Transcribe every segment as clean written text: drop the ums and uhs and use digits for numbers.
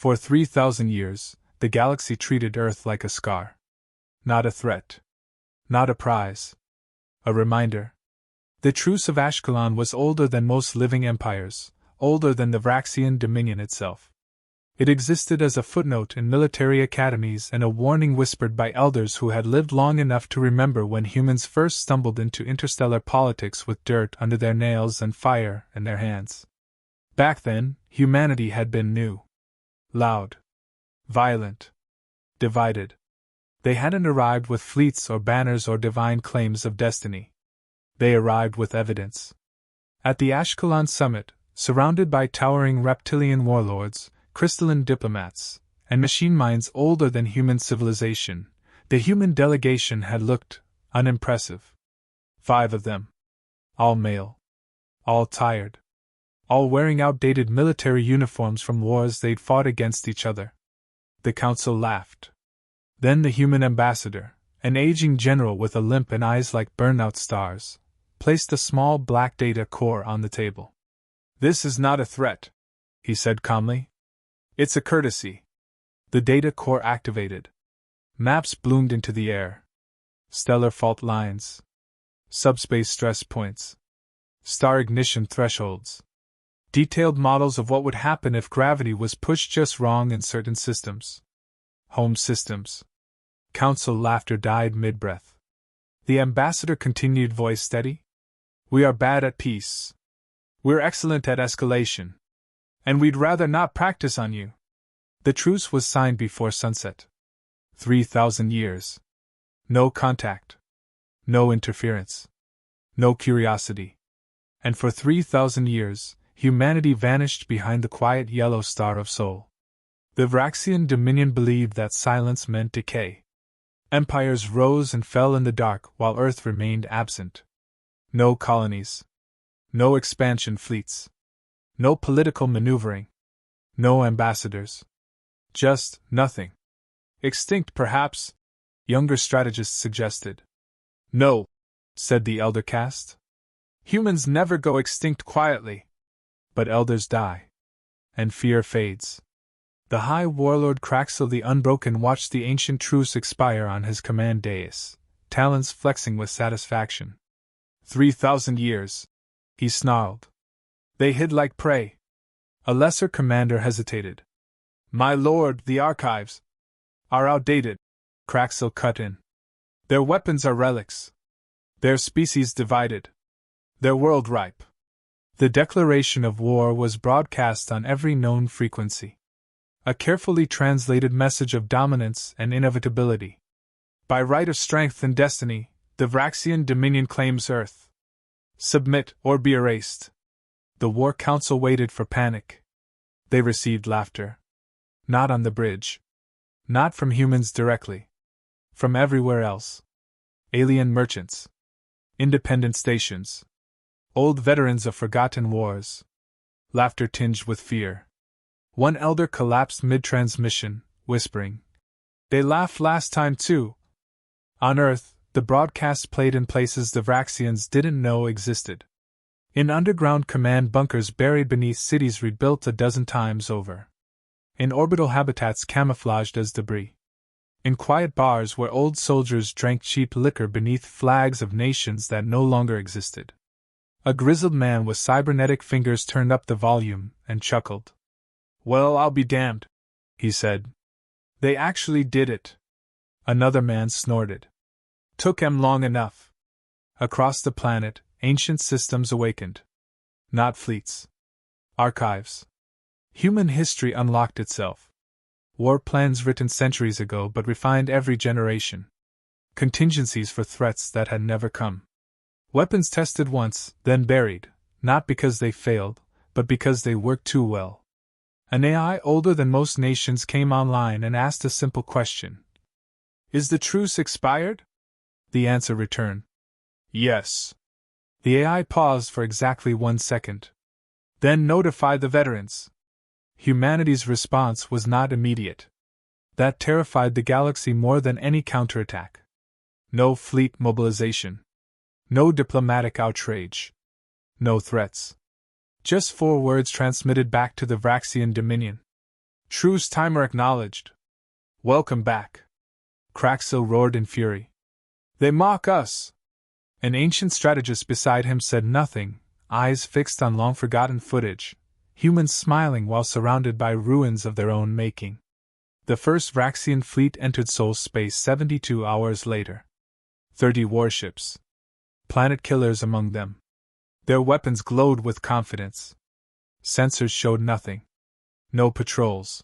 For 3,000 years, the galaxy treated Earth like a scar. Not a threat. Not a prize. A reminder. The Truce of Ashkelon was older than most living empires, older than the Vraxian Dominion itself. It existed as a footnote in military academies and a warning whispered by elders who had lived long enough to remember when humans first stumbled into interstellar politics with dirt under their nails and fire in their hands. Back then, humanity had been new. Loud. Violent. Divided. They hadn't arrived with fleets or banners or divine claims of destiny. They arrived with evidence. At the Ashkelon summit, surrounded by towering reptilian warlords, crystalline diplomats, and machine minds older than human civilization, the human delegation had looked unimpressive. 5 of them. All male. All tired. All wearing outdated military uniforms from wars they'd fought against each other. The council laughed. Then the human ambassador, an aging general with a limp and eyes like burnout stars, placed a small black data core on the table. "This is not a threat," he said calmly. "It's a courtesy." The data core activated. Maps bloomed into the air. Stellar fault lines. Subspace stress points. Star ignition thresholds. Detailed models of what would happen if gravity was pushed just wrong in certain systems. Home systems. Council laughter died mid-breath. The ambassador continued, voice steady. "We are bad at peace. We're excellent at escalation. And we'd rather not practice on you." The truce was signed before sunset. 3,000 years. No contact. No interference. No curiosity. And for 3,000 years, humanity vanished behind the quiet yellow star of Sol. The Vraxian Dominion believed that silence meant decay. Empires rose and fell in the dark while Earth remained absent. No colonies. No expansion fleets. No political maneuvering. No ambassadors. Just nothing. Extinct, perhaps? Younger strategists suggested. "No," said the elder caste. "Humans never go extinct quietly. But elders die. And fear fades." The High Warlord Kraxel the Unbroken watched the ancient truce expire on his command dais, talons flexing with satisfaction. 3,000 years, he snarled. They hid like prey. A lesser commander hesitated. "My lord, the archives are outdated," Kraxel cut in. "Their weapons are relics. Their species divided. Their world ripe." The declaration of war was broadcast on every known frequency. A carefully translated message of dominance and inevitability. By right of strength and destiny, the Vraxian Dominion claims Earth. Submit or be erased. The War Council waited for panic. They received laughter. Not on the bridge. Not from humans directly. From everywhere else. Alien merchants. Independent stations. Old veterans of forgotten wars. Laughter tinged with fear. One elder collapsed mid-transmission, whispering, "They laughed last time too." On Earth, the broadcast played in places the Vraxians didn't know existed. In underground command bunkers buried beneath cities rebuilt a dozen times over. In orbital habitats camouflaged as debris. In quiet bars where old soldiers drank cheap liquor beneath flags of nations that no longer existed. A grizzled man with cybernetic fingers turned up the volume and chuckled. "Well, I'll be damned," he said. "They actually did it." Another man snorted. "Took 'em long enough." Across the planet, ancient systems awakened. Not fleets. Archives. Human history unlocked itself. War plans written centuries ago but refined every generation. Contingencies for threats that had never come. Weapons tested once, then buried, not because they failed, but because they worked too well. An AI older than most nations came online and asked a simple question. "Is the truce expired?" The answer returned. "Yes." The AI paused for exactly 1 second. "Then notify the veterans." Humanity's response was not immediate. That terrified the galaxy more than any counterattack. No fleet mobilization. No diplomatic outrage. No threats. Just 4 words transmitted back to the Vraxian Dominion. Truce timer acknowledged. Welcome back. Craxil roared in fury. They mock us! An ancient strategist beside him said nothing, eyes fixed on long-forgotten footage, humans smiling while surrounded by ruins of their own making. The first Vraxian fleet entered Sol space 72 hours later. 30 warships. Planet killers among them. Their weapons glowed with confidence. Sensors showed nothing. No patrols.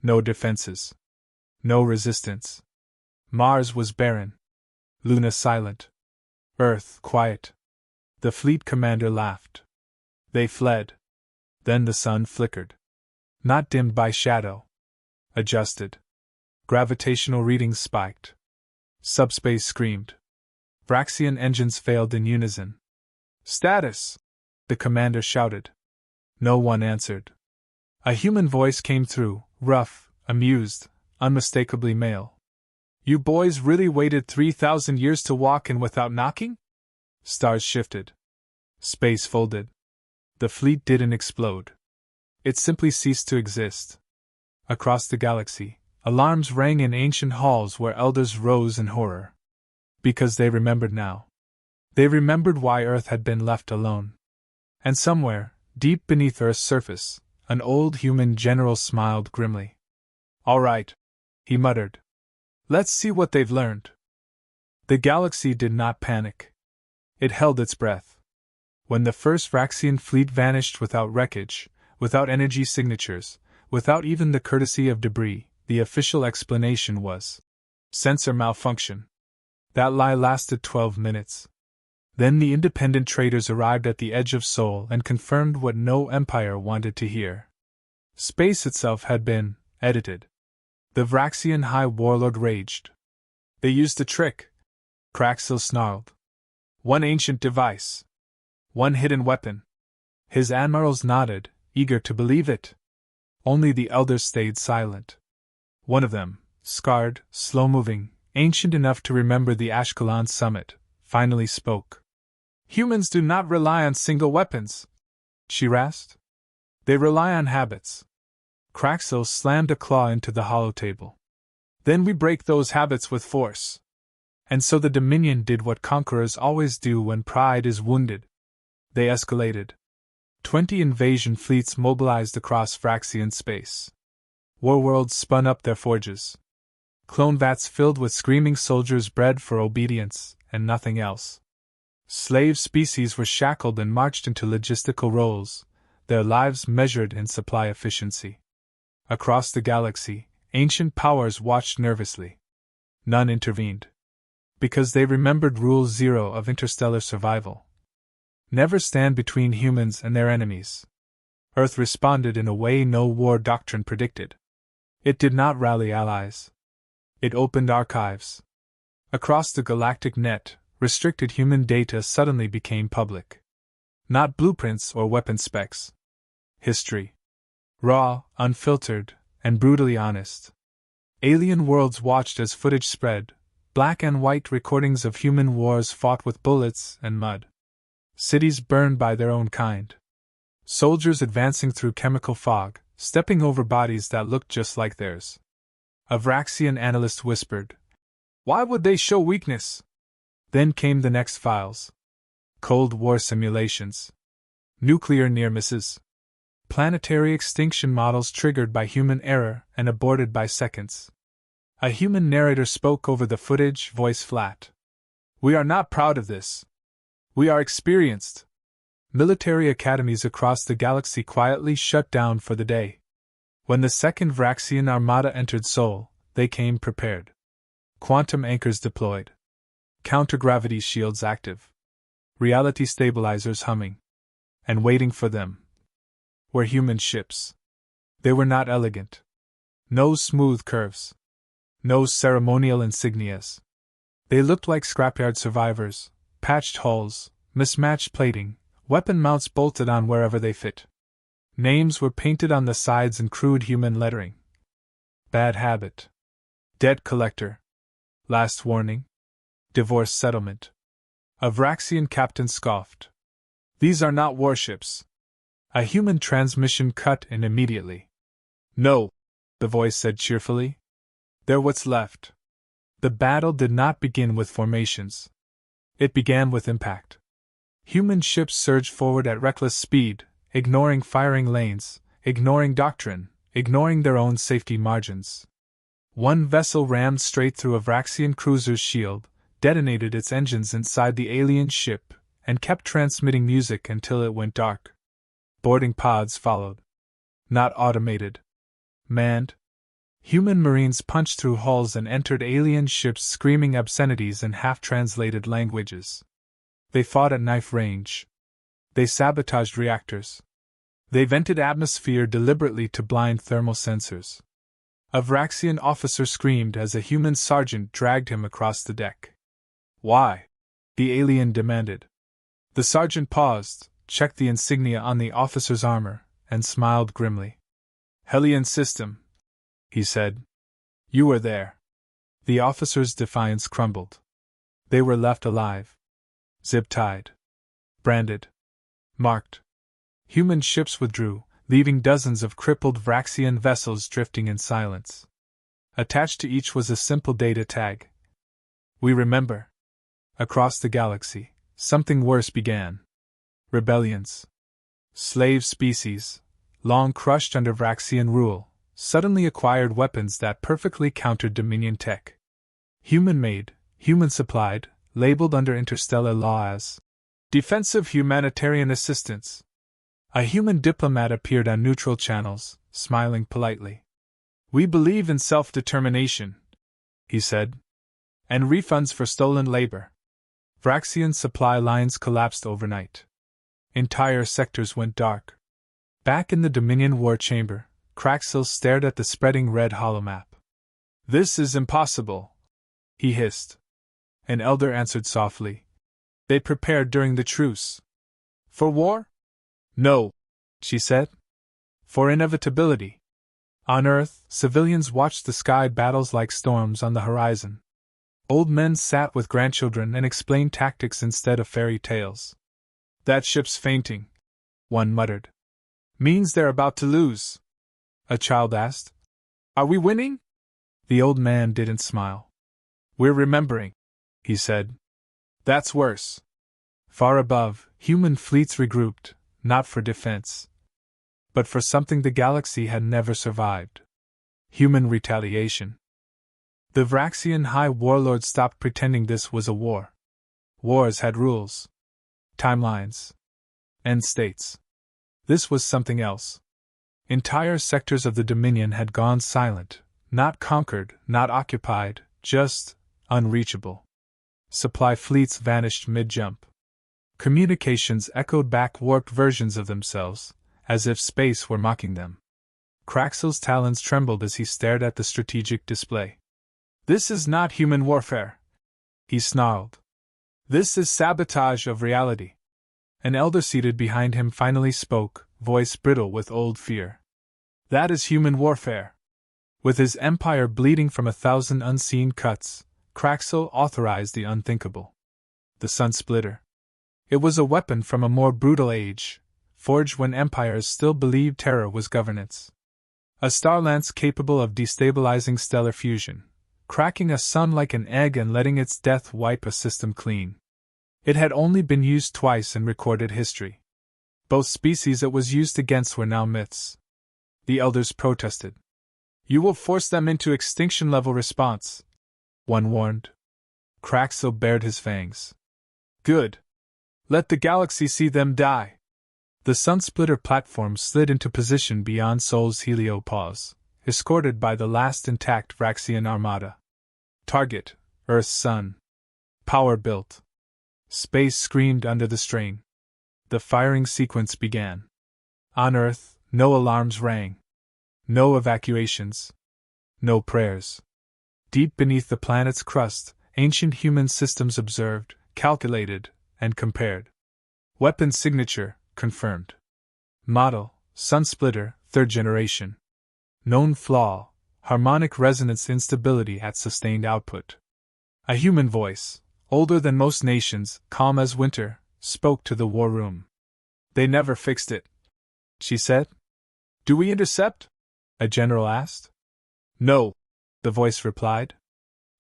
No defenses. No resistance. Mars was barren. Luna silent. Earth quiet. The fleet commander laughed. They fled. Then the sun flickered. Not dimmed by shadow. Adjusted. Gravitational readings spiked. Subspace screamed. Vraxian engines failed in unison. Status! The commander shouted. No one answered. A human voice came through, rough, amused, unmistakably male. You boys really waited 3,000 years to walk in without knocking? Stars shifted. Space folded. The fleet didn't explode. It simply ceased to exist. Across the galaxy, alarms rang in ancient halls where elders rose in horror. Because they remembered now. They remembered why Earth had been left alone. And somewhere, deep beneath Earth's surface, an old human general smiled grimly. All right, he muttered. Let's see what they've learned. The galaxy did not panic. It held its breath. When the first Vraxian fleet vanished without wreckage, without energy signatures, without even the courtesy of debris, the official explanation was sensor malfunction. That lie lasted 12 minutes. Then the independent traders arrived at the edge of Sol and confirmed what no empire wanted to hear. Space itself had been edited. The Vraxian High Warlord raged. They used a trick, Craxil snarled. One ancient device. One hidden weapon. His admirals nodded, eager to believe it. Only the elders stayed silent. One of them, scarred, slow-moving, ancient enough to remember the Ashkelon summit, finally spoke. Humans do not rely on single weapons, she rasped. They rely on habits. Craxil slammed a claw into the hollow table. Then we break those habits with force. And so the Dominion did what conquerors always do when pride is wounded. They escalated. 20 invasion fleets mobilized across Vraxian space. Warworlds spun up their forges. Clone vats filled with screaming soldiers bred for obedience, and nothing else. Slave species were shackled and marched into logistical roles, their lives measured in supply efficiency. Across the galaxy, ancient powers watched nervously. None intervened. Because they remembered Rule 0 of interstellar survival. Never stand between humans and their enemies. Earth responded in a way no war doctrine predicted. It did not rally allies. It opened archives. Across the galactic net, restricted human data suddenly became public. Not blueprints or weapon specs. History. Raw, unfiltered, and brutally honest. Alien worlds watched as footage spread, black and white recordings of human wars fought with bullets and mud. Cities burned by their own kind. Soldiers advancing through chemical fog, stepping over bodies that looked just like theirs. A Vraxian analyst whispered, "Why would they show weakness?" Then came the next files. Cold War simulations. Nuclear near misses. Planetary extinction models triggered by human error and aborted by seconds. A human narrator spoke over the footage, voice flat. "We are not proud of this. We are experienced." Military academies across the galaxy quietly shut down for the day. When the second Vraxian armada entered Sol, they came prepared. Quantum anchors deployed. Counter-gravity shields active. Reality stabilizers humming. And waiting for them were human ships. They were not elegant. No smooth curves. No ceremonial insignias. They looked like scrapyard survivors, patched hulls, mismatched plating, weapon mounts bolted on wherever they fit. Names were painted on the sides in crude human lettering. Bad habit. Debt collector. Last warning. Divorce settlement. A Vraxian captain scoffed. "These are not warships." A human transmission cut in immediately. "No, the voice said cheerfully. They're what's left. The battle did not begin with formations. It began with impact. Human ships surged forward at reckless speed, ignoring firing lanes, ignoring doctrine, ignoring their own safety margins. One vessel rammed straight through a Vraxian cruiser's shield, detonated its engines inside the alien ship, and kept transmitting music until it went dark. Boarding pods followed. Not automated. Manned. Human marines punched through hulls and entered alien ships screaming obscenities in half-translated languages. They fought at knife range. They sabotaged reactors. They vented atmosphere deliberately to blind thermal sensors. A Vraxian officer screamed as a human sergeant dragged him across the deck. Why? The alien demanded. The sergeant paused, checked the insignia on the officer's armor, and smiled grimly. Hellion system, he said. You were there. The officer's defiance crumbled. They were left alive. Zip-tied. Branded. Marked. Human ships withdrew, leaving dozens of crippled Vraxian vessels drifting in silence. Attached to each was a simple data tag. We remember. Across the galaxy, something worse began. Rebellions. Slave species, long crushed under Vraxian rule, suddenly acquired weapons that perfectly countered Dominion tech. Human-made, human-supplied, labeled under interstellar law as defensive humanitarian assistance. A human diplomat appeared on neutral channels, smiling politely. We believe in self-determination, he said, and refunds for stolen labor. Vraxian supply lines collapsed overnight. Entire sectors went dark. Back in the Dominion war chamber, Craxel stared at the spreading red holomap. This is impossible, he hissed. An elder answered softly. They prepared during the truce. For war? No, she said. For inevitability. On Earth, civilians watched the sky battles like storms on the horizon. Old men sat with grandchildren and explained tactics instead of fairy tales. That ship's fainting, one muttered. Means they're about to lose. A child asked. Are we winning? The old man didn't smile. We're remembering, he said. That's worse. Far above, human fleets regrouped, not for defense, but for something the galaxy had never survived. Human retaliation. The Vraxian High Warlord stopped pretending this was a war. Wars had rules. Timelines. End states. This was something else. Entire sectors of the Dominion had gone silent, not conquered, not occupied, just unreachable. Supply fleets vanished mid-jump. Communications echoed back warped versions of themselves, as if space were mocking them. Craxel's talons trembled as he stared at the strategic display. This is not human warfare, he snarled. This is sabotage of reality. An elder seated behind him finally spoke, voice brittle with old fear. That is human warfare. With his empire bleeding from 1,000 unseen cuts, Craxel authorized the unthinkable. The Sun Splitter. It was a weapon from a more brutal age, forged when empires still believed terror was governance. A star lance capable of destabilizing stellar fusion, cracking a sun like an egg and letting its death wipe a system clean. It had only been used twice in recorded history. Both species it was used against were now myths. The elders protested. You will force them into extinction-level response, one warned. Craxel bared his fangs. Good. Let the galaxy see them die. The Sunsplitter platform slid into position beyond Sol's heliopause, escorted by the last intact Vraxian armada. Target, Earth's sun. Power built. Space screamed under the strain. The firing sequence began. On Earth, no alarms rang. No evacuations. No prayers. Deep beneath the planet's crust, ancient human systems observed, calculated, and compared. Weapon signature, confirmed. Model, Sunsplitter, 3rd generation. Known flaw, harmonic resonance instability at sustained output. A human voice, older than most nations, calm as winter, spoke to the war room. They never fixed it, she said. Do we intercept? A general asked. No, the voice replied.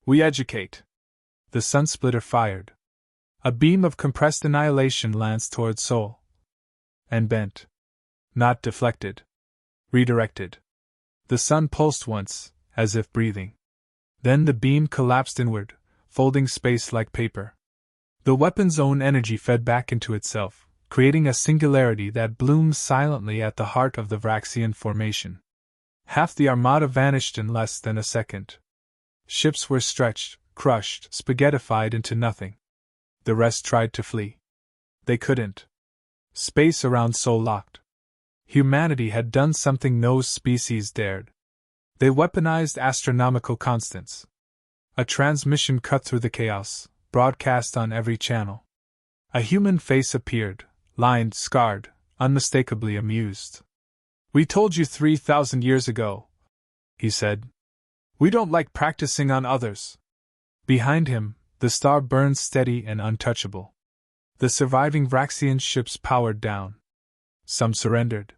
We educate. The sunsplitter fired. A beam of compressed annihilation lanced toward Sol. And bent. Not deflected. Redirected. The sun pulsed once, as if breathing. Then the beam collapsed inward, folding space like paper. The weapon's own energy fed back into itself, creating a singularity that bloomed silently at the heart of the Vraxian formation. Half the armada vanished in less than a second. Ships were stretched, crushed, spaghettified into nothing. The rest tried to flee. They couldn't. Space around Sol locked. Humanity had done something no species dared. They weaponized astronomical constants. A transmission cut through the chaos, broadcast on every channel. A human face appeared, lined, scarred, unmistakably amused. We told you 3,000 years ago, he said. We don't like practicing on others. Behind him, the star burned steady and untouchable. The surviving Vraxian ships powered down. Some surrendered.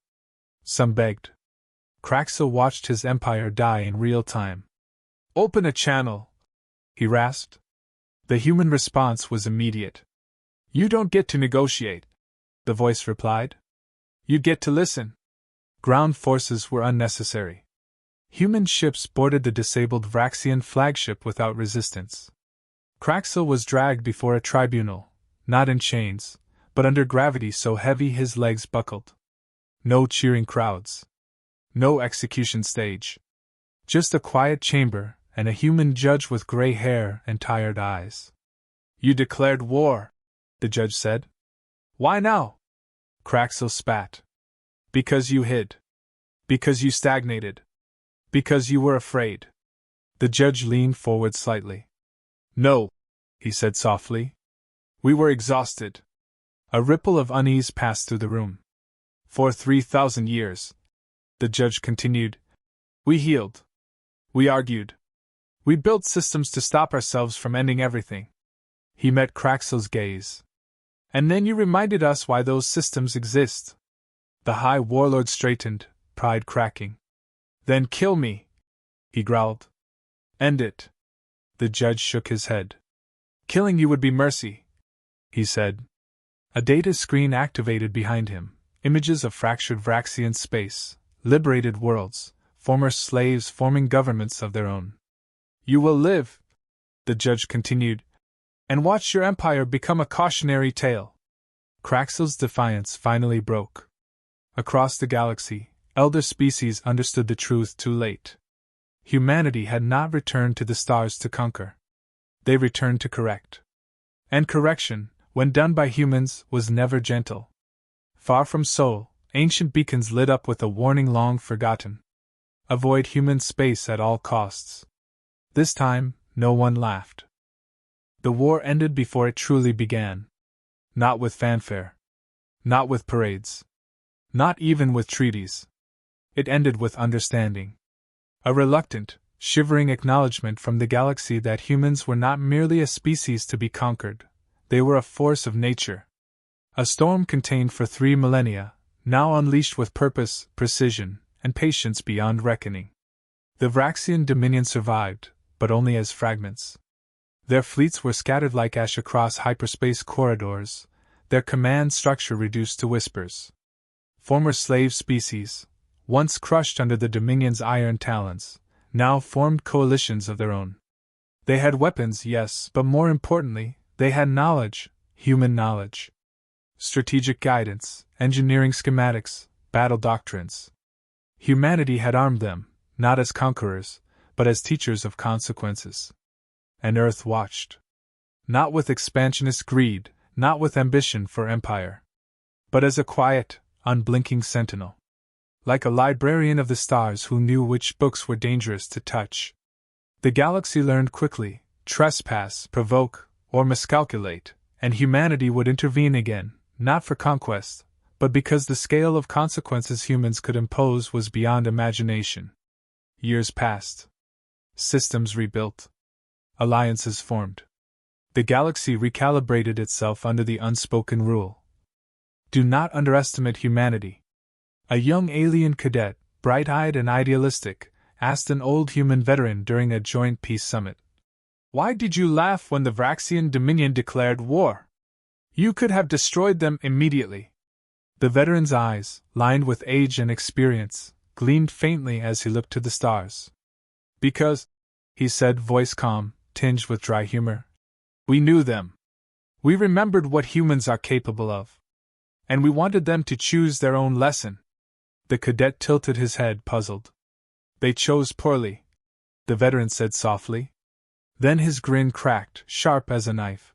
Some begged. Kraxel watched his empire die in real time. Open a channel, he rasped. The human response was immediate. You don't get to negotiate, the voice replied. You get to listen. Ground forces were unnecessary. Human ships boarded the disabled Vraxian flagship without resistance. Kraxel was dragged before a tribunal, not in chains, but under gravity so heavy his legs buckled. No cheering crowds. No execution stage. Just a quiet chamber and a human judge with gray hair and tired eyes. You declared war, the judge said. Why now? Kraxel spat. Because you hid. Because you stagnated. Because you were afraid. The judge leaned forward slightly. No, he said softly. We were exhausted. A ripple of unease passed through the room. For 3,000 years, the judge continued, we healed. We argued. We built systems to stop ourselves from ending everything. He met Kraxel's gaze. And then you reminded us why those systems exist. The High Warlord straightened, pride cracking. Then kill me, he growled. End it. The judge shook his head. Killing you would be mercy, he said. A data screen activated behind him, images of fractured Vraxian space, liberated worlds, former slaves forming governments of their own. You will live, the judge continued, and watch your empire become a cautionary tale. Kraxel's defiance finally broke. Across the galaxy, elder species understood the truth too late. Humanity had not returned to the stars to conquer. They returned to correct. And correction, when done by humans, was never gentle. Far from Sol, ancient beacons lit up with a warning long forgotten. Avoid human space at all costs. This time, no one laughed. The war ended before it truly began. Not with fanfare. Not with parades. Not even with treaties. It ended with understanding. A reluctant, shivering acknowledgement from the galaxy that humans were not merely a species to be conquered, they were a force of nature. A storm contained for 3 millennia, now unleashed with purpose, precision, and patience beyond reckoning. The Vraxian dominion survived, but only as fragments. Their fleets were scattered like ash across hyperspace corridors, their command structure reduced to whispers. Former slave species, once crushed under the Dominion's iron talons, now formed coalitions of their own. They had weapons, yes, but more importantly, they had knowledge, human knowledge. Strategic guidance, engineering schematics, battle doctrines. Humanity had armed them, not as conquerors, but as teachers of consequences. And Earth watched. Not with expansionist greed, not with ambition for empire, but as a quiet, unblinking sentinel. Like a librarian of the stars who knew which books were dangerous to touch. The galaxy learned quickly, trespass, provoke, or miscalculate, and humanity would intervene again, not for conquest, but because the scale of consequences humans could impose was beyond imagination. Years passed. Systems rebuilt. Alliances formed. The galaxy recalibrated itself under the unspoken rule. Do not underestimate humanity. A young alien cadet, bright-eyed and idealistic, asked an old human veteran during a joint peace summit. Why did you laugh when the Vraxian Dominion declared war? You could have destroyed them immediately. The veteran's eyes, lined with age and experience, gleamed faintly as he looked to the stars. Because, he said, voice calm, tinged with dry humor, we knew them. We remembered what humans are capable of. And we wanted them to choose their own lesson. The cadet tilted his head, puzzled. They chose poorly, the veteran said softly. Then his grin cracked, sharp as a knife.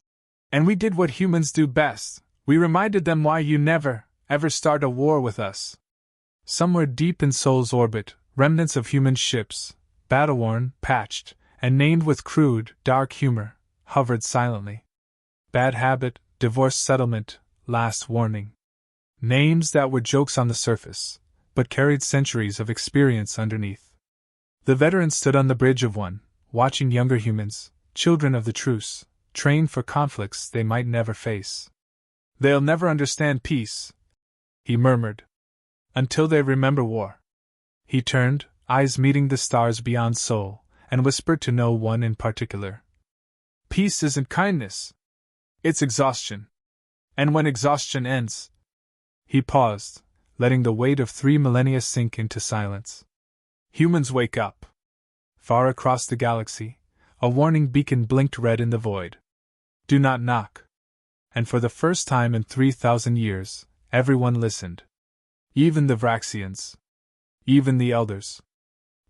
And we did what humans do best. We reminded them why you never, ever start a war with us. Somewhere deep in Sol's orbit, remnants of human ships, battle-worn, patched, and named with crude, dark humor, hovered silently. Bad habit, divorce settlement, last warning. Names that were jokes on the surface, but carried centuries of experience underneath. The veteran stood on the bridge of one, watching younger humans, children of the Truce, train for conflicts they might never face. They'll never understand peace, he murmured, until they remember war. He turned, eyes meeting the stars beyond Sol, and whispered to no one in particular. Peace isn't kindness. It's exhaustion. And when exhaustion ends... He paused, letting the weight of 3 millennia sink into silence. Humans wake up. Far across the galaxy, a warning beacon blinked red in the void. Do not knock. And for the first time in 3,000 years, everyone listened. Even the Vraxians. Even the elders.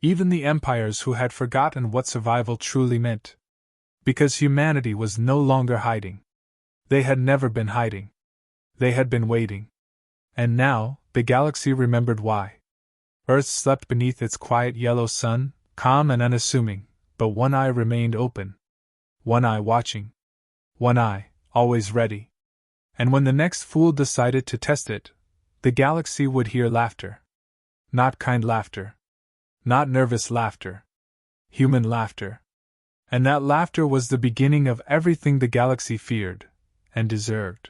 Even the empires who had forgotten what survival truly meant. Because humanity was no longer hiding. They had never been hiding. They had been waiting. And now, the galaxy remembered why. Earth slept beneath its quiet yellow sun, calm and unassuming, but one eye remained open. One eye watching. One eye, always ready. And when the next fool decided to test it, the galaxy would hear laughter. Not kind laughter. Not nervous laughter. Human laughter. And that laughter was the beginning of everything the galaxy feared, and deserved.